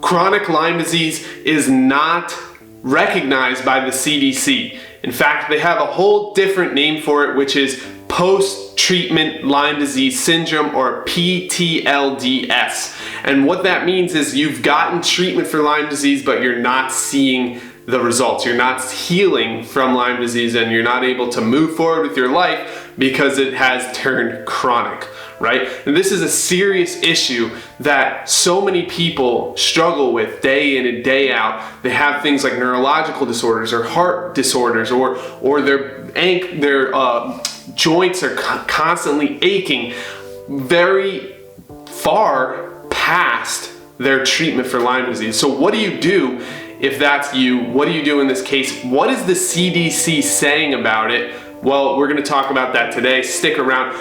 Chronic Lyme disease is not recognized by the CDC. In fact, they have a whole different name for it, which is Post-Treatment Lyme Disease Syndrome, or Ptlds. And what that means is you've gotten treatment for Lyme disease, but you're not seeing the results. You're not healing from Lyme disease, and you're not able to move forward with your life because it has turned chronic, right? And this is a serious issue that so many people struggle with day in and day out. They have things like neurological disorders or heart disorders, or their joints are constantly aching very far past their treatment for Lyme disease. So what do you do if that's you? What do you do in this case? What is the CDC saying about it? Well, we're going to talk about that today. Stick around.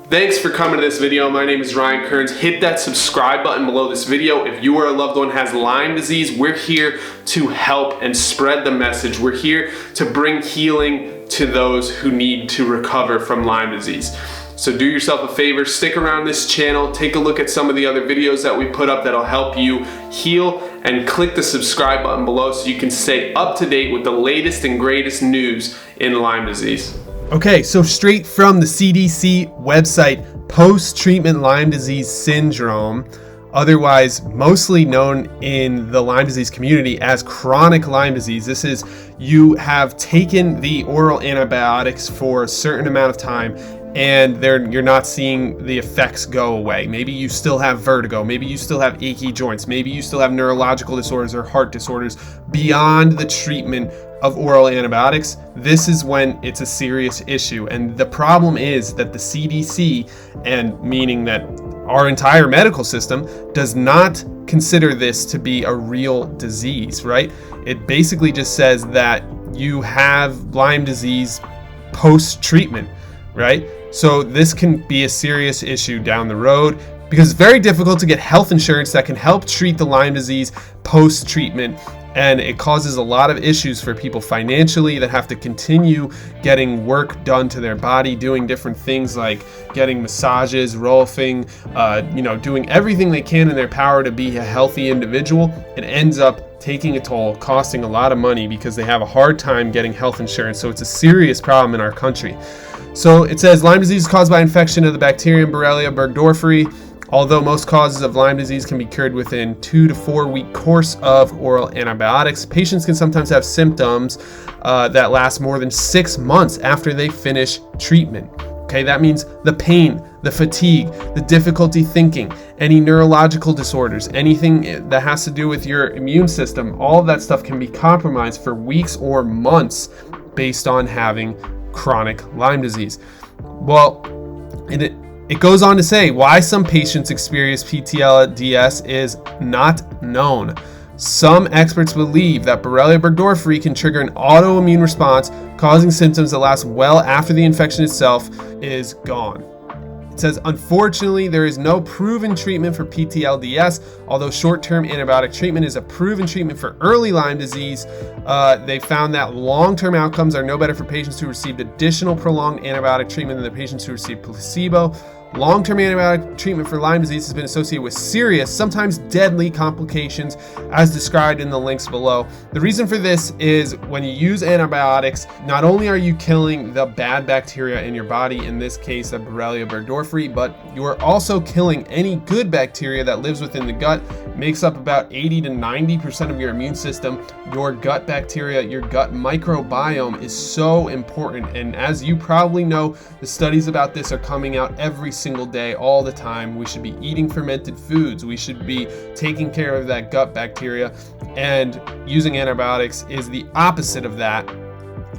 Thanks for coming to this video. My name is Ryan Kearns. Hit that subscribe button below this video. If you or a loved one has Lyme disease, we're here to help and spread the message. We're here to bring healing to those who need to recover from Lyme disease. So do yourself a favor, stick around this channel, take a look at some of the other videos that we put up that'll help you heal, and click the subscribe button below so you can stay up to date with the latest and greatest news in Lyme disease. Okay, so straight from the CDC website, Post-Treatment Lyme Disease Syndrome, otherwise mostly known in the Lyme disease community as chronic Lyme disease. This is, you have taken the oral antibiotics for a certain amount of time and you're not seeing the effects go away. Maybe you still have vertigo, maybe you still have achy joints, maybe you still have neurological disorders or heart disorders beyond the treatment of oral antibiotics. This is when it's a serious issue. And the problem is that the CDC, and meaning that our entire medical system, does not consider this to be a real disease, right? It basically just says that you have Lyme disease post-treatment, right? So this can be a serious issue down the road because it's very difficult to get health insurance that can help treat the Lyme disease post-treatment. And it causes a lot of issues for people financially that have to continue getting work done to their body, doing different things like getting massages, rolfing, doing everything they can in their power to be a healthy individual. It ends up taking a toll, costing a lot of money because they have a hard time getting health insurance. So it's a serious problem in our country. So it says Lyme disease is caused by infection of the bacterium Borrelia burgdorferi. Although most causes of Lyme disease can be cured within 2 to 4 week course of oral antibiotics, patients can sometimes have symptoms that last more than 6 months after they finish treatment. Okay, that means the pain, the fatigue, the difficulty thinking, any neurological disorders, anything that has to do with your immune system, all of that stuff can be compromised for weeks or months based on having chronic Lyme disease. Well, it goes on to say why some patients experience Ptlds is not known. Some experts believe that Borrelia burgdorferi can trigger an autoimmune response, causing symptoms that last well after the infection itself is gone. It says, unfortunately, there is no proven treatment for Ptlds. Although short-term antibiotic treatment is a proven treatment for early Lyme disease, they found that long-term outcomes are no better for patients who received additional prolonged antibiotic treatment than the patients who received placebo. Long-term antibiotic treatment for Lyme disease has been associated with serious, sometimes deadly complications, as described in the links below. The reason for this is when you use antibiotics, not only are you killing the bad bacteria in your body, in this case of Borrelia burgdorferi, but you are also killing any good bacteria that lives within the gut. It makes up about 80 to 90% of your immune system. Your gut bacteria, your gut microbiome is so important. And as you probably know, the studies about this are coming out every single day, all the time. We should be eating fermented foods. We should be taking care of that gut bacteria, and using antibiotics is the opposite of that,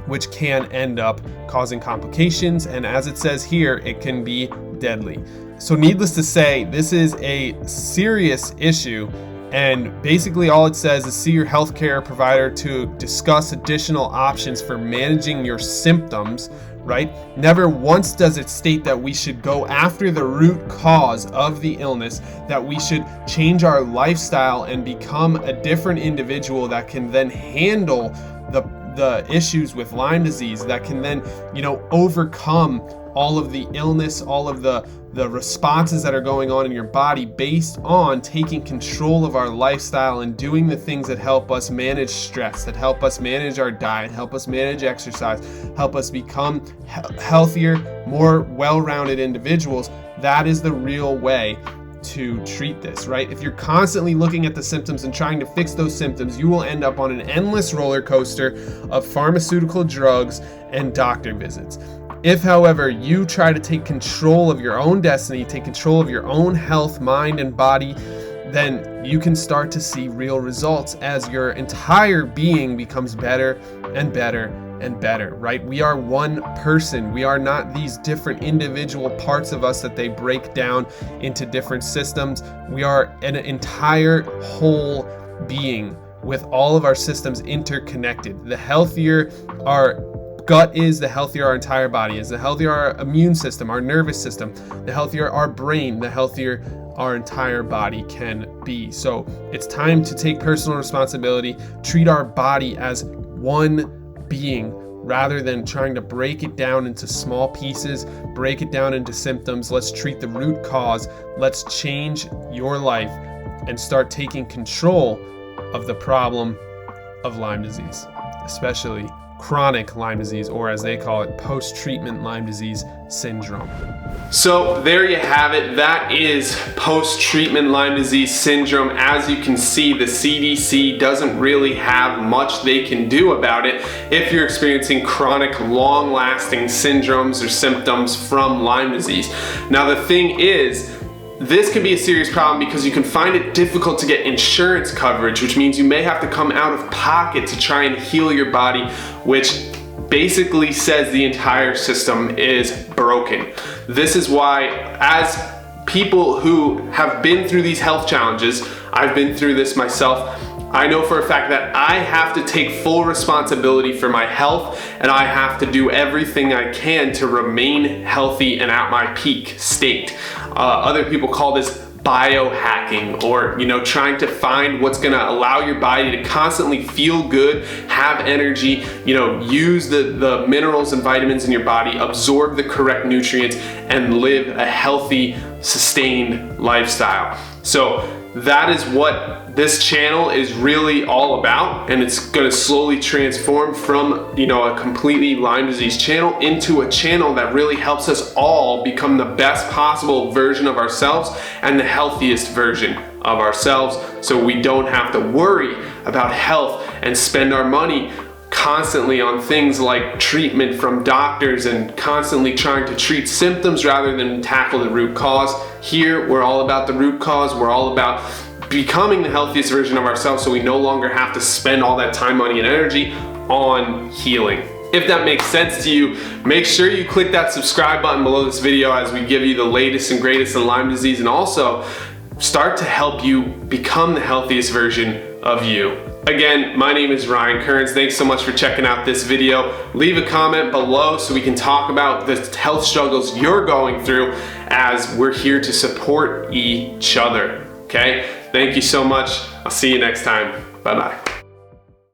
which can end up causing complications. And as it says here, it can be deadly. So needless to say, this is a serious issue. And basically all it says is see your healthcare provider to discuss additional options for managing your symptoms, right? Never once does it state that we should go after the root cause of the illness, that we should change our lifestyle and become a different individual that can then handle the issues with Lyme disease, that can then, overcome all of the illness, all of the responses that are going on in your body based on taking control of our lifestyle and doing the things that help us manage stress, that help us manage our diet, help us manage exercise, help us become healthier, more well-rounded individuals. That is the real way to treat this, right? If you're constantly looking at the symptoms and trying to fix those symptoms, you will end up on an endless roller coaster of pharmaceutical drugs and doctor visits. If, however, you try to take control of your own destiny, take control of your own health, mind, and body, then you can start to see real results as your entire being becomes better and better and better, right? We are one person. We are not these different individual parts of us that they break down into different systems. We are an entire whole being with all of our systems interconnected. The healthier our gut is, the healthier our entire body is. The healthier our immune system, our nervous system, the healthier our brain, the healthier our entire body can be. So it's time to take personal responsibility, treat our body as one being rather than trying to break it down into small pieces, break it down into symptoms. Let's treat the root cause. Let's change your life and start taking control of the problem of Lyme disease, especially chronic Lyme disease, or as they call it, post-treatment Lyme disease syndrome. So there you have it. That is post-treatment Lyme disease syndrome. As you can see, the CDC doesn't really have much they can do about it if you're experiencing chronic, long-lasting syndromes or symptoms from Lyme disease. Now the thing is, this can be a serious problem because you can find it difficult to get insurance coverage, which means you may have to come out of pocket to try and heal your body, which basically says the entire system is broken. This is why, as people who have been through these health challenges, I've been through this myself, I know for a fact that I have to take full responsibility for my health, and I have to do everything I can to remain healthy and at my peak state. Other people call this biohacking, or trying to find what's going to allow your body to constantly feel good, have energy, use the minerals and vitamins in your body, absorb the correct nutrients, and live a healthy, sustained lifestyle. So that is what this channel is really all about, and it's going to slowly transform from a completely Lyme disease channel into a channel that really helps us all become the best possible version of ourselves and the healthiest version of ourselves, so we don't have to worry about health and spend our money constantly on things like treatment from doctors and constantly trying to treat symptoms rather than tackle the root cause. Here, we're all about the root cause. We're all about becoming the healthiest version of ourselves, so we no longer have to spend all that time, money, and energy on healing. If that makes sense to you, make sure you click that subscribe button below this video as we give you the latest and greatest in Lyme disease, and also start to help you become the healthiest version of you. Again, my name is Ryan Kearns. Thanks so much for checking out this video. Leave a comment below so we can talk about the health struggles you're going through, as we're here to support each other, okay? Thank you so much. I'll see you next time. Bye-bye.